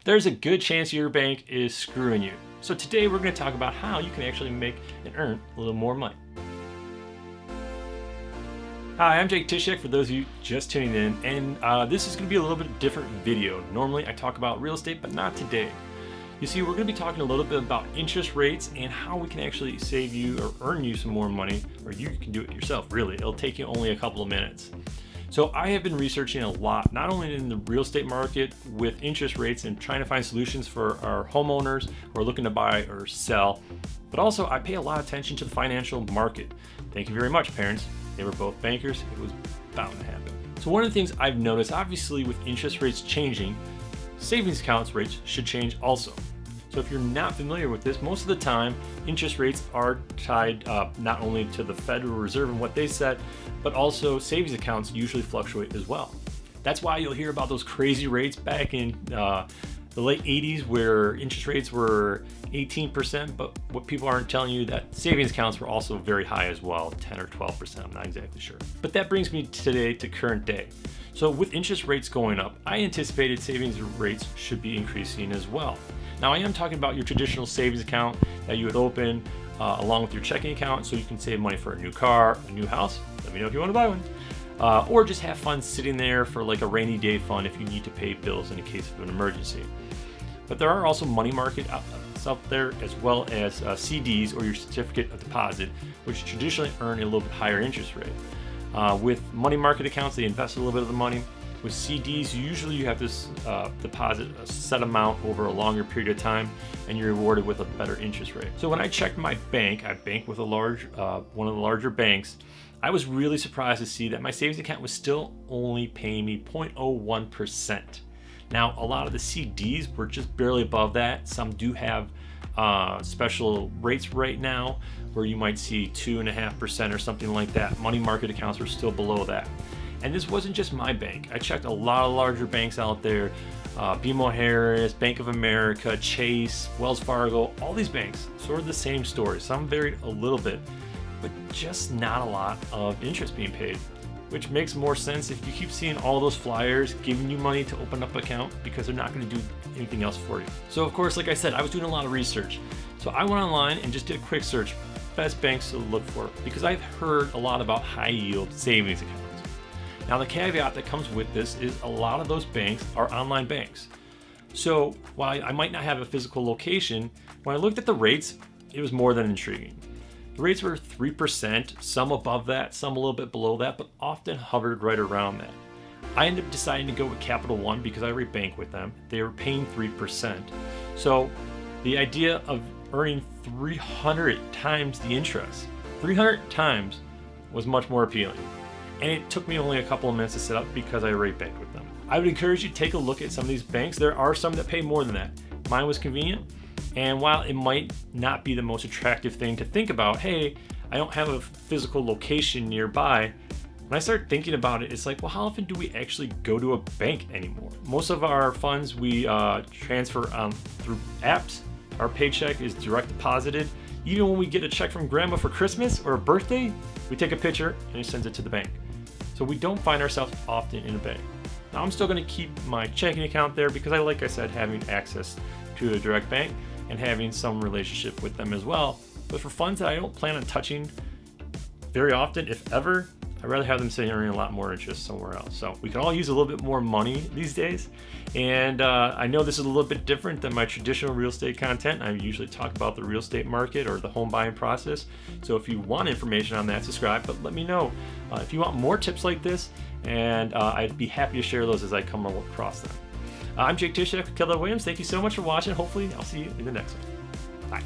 there's a good chance your bank is screwing you. So today we're going to talk about how you can actually make and earn a little more money. Hi, I'm Tysiak for those of you just tuning in, and this is going to be a little bit different video. Normally I talk about real estate, but not today. You see, we're going to be talking a little bit about interest rates and how we can actually save you or earn you some more money, or you can do it yourself, really. It'll take you only a couple of minutes. So I have been researching a lot, not only in the real estate market with interest rates and trying to find solutions for our homeowners who are looking to buy or sell, but also I pay a lot of attention to the financial market. Thank you very much, parents. They were both bankers. It was bound to happen. So one of the things I've noticed, obviously with interest rates changing, savings accounts rates should change also. So if you're not familiar with this, most of the time interest rates are tied not only to the Federal Reserve and what they set, but also savings accounts usually fluctuate as well. That's why you'll hear about those crazy rates back in the late 80s where interest rates were 18%, but what people aren't telling you that savings accounts were also very high as well, 10 or 12%, I'm not exactly sure. But that brings me today to current day. So with interest rates going up, I anticipated savings rates should be increasing as well. Now I am talking about your traditional savings account that you would open along with your checking account so you can save money for a new car, a new house. Let me know if you want to buy one. Or just have funds sitting there for like a rainy day fund if you need to pay bills in a case of an emergency. But there are also money market out there, as well as CDs or your certificate of deposit, which traditionally earn a little bit higher interest rate. With money market accounts, they invest a little bit of the money. With CDs, usually you have to deposit a set amount over a longer period of time, and you're rewarded with a better interest rate. So when I checked my bank, I bank with one of the larger banks. I was really surprised to see that my savings account was still only paying me 0.01%. Now, a lot of the CDs were just barely above that. Some do have special rates right now where you might see 2.5% or something like that. Money market accounts were still below that. And this wasn't just my bank. I checked a lot of larger banks out there, BMO Harris, Bank of America, Chase, Wells Fargo, all these banks, sort of the same story. Some varied a little bit, but just not a lot of interest being paid, which makes more sense if you keep seeing all those flyers giving you money to open up an account because they're not going to do anything else for you. So of course, like I said, I was doing a lot of research. So I went online and just did a quick search, best banks to look for, because I've heard a lot about high yield savings accounts. Now the caveat that comes with this is a lot of those banks are online banks. So while I might not have a physical location, when I looked at the rates, it was more than intriguing. The rates were 3%, some above that, some a little bit below that, but often hovered right around that. I ended up deciding to go with Capital One because I already bank with them. They were paying 3%. So the idea of earning 300 times the interest, 300 times, was much more appealing. And it took me only a couple of minutes to set up because I already banked with them. I would encourage you to take a look at some of these banks. There are some that pay more than that. Mine was convenient. And while it might not be the most attractive thing to think about, hey, I don't have a physical location nearby, when I start thinking about it, it's like, well, how often do we actually go to a bank anymore? Most of our funds we transfer through apps. Our paycheck is direct deposited. Even when we get a check from grandma for Christmas or a birthday, we take a picture and it sends it to the bank. So we don't find ourselves often in a bank. Now I'm still going to keep my checking account there because like I said, having access to a direct bank and having some relationship with them as well. But for funds that I don't plan on touching very often, if ever, I'd rather have them sitting earning a lot more interest somewhere else. So we can all use a little bit more money these days. And I know this is a little bit different than my traditional real estate content. I usually talk about the real estate market or the home buying process. So if you want information on that, subscribe, but let me know if you want more tips like this, and I'd be happy to share those as I come across them. I'm Jake Tysiak with Keller. Thank you so much for watching. Hopefully I'll see you in the next one. Bye.